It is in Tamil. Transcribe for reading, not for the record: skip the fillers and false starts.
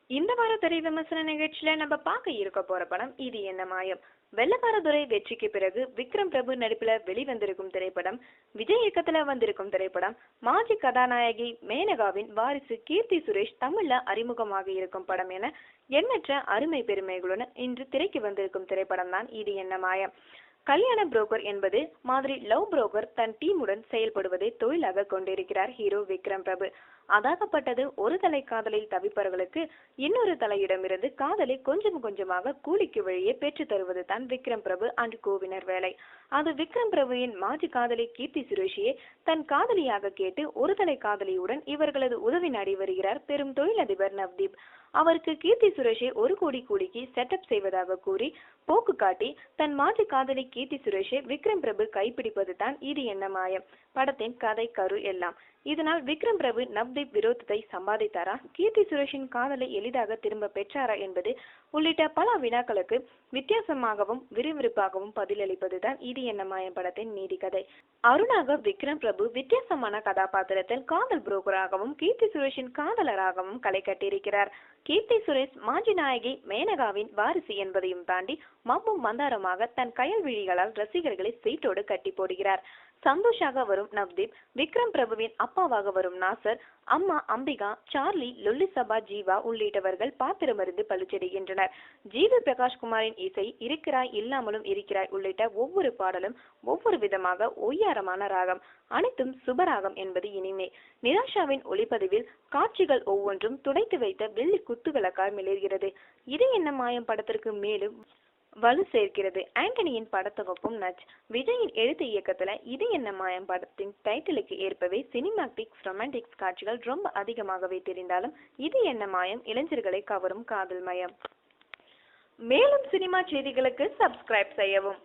இந்த வார திரை விமர்சன நிகழ்ச்சியில நம்ம பார்க்க இருக்க போற படம் இது என்ன மாயம். வெள்ளக்காரதுரை வெற்றிக்கு பிறகு விக்ரம் பிரபு நடிப்புல வெளிவந்திருக்கும் திரைப்படம், விஜய் இயக்கத்துல வந்திருக்கும் திரைப்படம், மாஜி கதாநாயகி மேனகாவின் வாரிசு கீர்த்தி சுரேஷ் தமிழ்ல அறிமுகமாக இருக்கும் படம் என எண்ணற்ற அருமை பெருமைகளுடன் இன்று திரைக்கு வந்திருக்கும் திரைப்படம் தான் இது என்ன மாயம். கல்யாண புரோக்கர் என்பது மாதிரி லவ் புரோக்கர் தன் டீமுடன் செயல்படுவதை தொழிலாக கொண்டிருக்கிறார் ஹீரோ விக்ரம் பிரபு. அதாகப்பட்டது ஒரு தலை காதலில் தவிப்பவர்களுக்கு இன்னொரு தலையிடமிருந்து காதலை கொஞ்சம் கொஞ்சமாக கூலிக்கு வழியே பெற்று தருவது தான் விக்ரம் பிரபு அண்ட் கோவினர் வேலை. அது விக்ரம் பிரபுவின் மாஜி காதலி கீர்த்தி சுரேஷையே தன் காதலியாக கேட்டு ஒரு தலை காதலியுடன் இவர்களது உதவி நாடி வருகிறார் பெரும் தொழிலதிபர் நவ்தீப். அவருக்கு கீர்த்தி சுரேஷை 1 கோடி கூலிக்கு செட்டப் செய்வதாக கூறி போக்கு காட்டி தன் மாஜி காதலி கீர்த்தி சுரேஷை விக்ரம் பிரபு கைப்பிடிப்பது தான் இது என்ன மாயம் படத்தின் கதை கரு எல்லாம். இதனால் விக்ரம் பிரபு நவ்தீப் விரோதத்தை சம்பாதித்தாரா, கீர்த்தி சுரேஷின் காதலை எளிதாக திரும்ப பெற்றாரா என்பது உள்ளிட்ட பல வினாக்களுக்கு வித்தியாசமாகவும் விறுவிறுப்பாகவும் பதிலளிப்பதுதான் இது என்ன மாயம் படத்தின் நீதி கதை. அருணாக விக்ரம் பிரபு வித்தியாசமான கதாபாத்திரத்தில் காதல் புரோக்கராகவும் கீர்த்தி சுரேஷின் காதலராகவும் களை கட்டியிருக்கிறார். கீர்த்தி சுரேஷ் மாஜி நாயகி மேனகாவின் வாரிசு என்பதையும் தாண்டி மப்பும் மந்தாரமாக தன் கயல் விழிகளால் ரசிகர்களை சீட்டோடு கட்டி போடுகிறார். சந்தோஷாக வரும் நவ்தீப், விக்ரம் பிரபுவின் அப்பாவாக வரும் நாசர், அம்மா அம்பிகா, சார்லி, லொல்லிசபா, ஜீவா உள்ளிட்டவர்கள் பாத்திரமறிந்து பளிச்சிடுகின்றனர். ஜிவி பிரகாஷ்குமாரின் இசை, இருக்கிறாய் இல்லாமலும் இருக்கிறாய் உள்ளிட்ட ஒவ்வொரு பாடலும் ஒவ்வொரு விதமாக ஒய்யாரமான ராகம், அனைத்தும் சுபராகம் என்பது இனிமே. நிராஷாவின் ஒளிப்பதிவில் காட்சிகள் ஒவ்வொன்றும் துடைத்து வைத்த வெள்ளி குத்துவிளக்காய் மிளர்கிறது. இது என்ன மாயம் படத்திற்கு மேலும் வலு சேர்க்கிறது ஆண்டனியின் படத்தொகுப்பும் நச். விஜயின் எழுத்து இயக்கத்துல இது என்ன மாயம் படத்தின் டைட்டிலுக்கு ஏற்பவே சினிமாட்டிக்ஸ் ரொமான்டிக்ஸ் காட்சிகள் ரொம்ப அதிகமாகவே தெரிந்தாலும் இது என்ன மாயம் இளைஞர்களை கவரும் காதல் மயம். மேலும் சினிமா செய்திகளுக்கு சப்ஸ்கிரைப் செய்யவும்.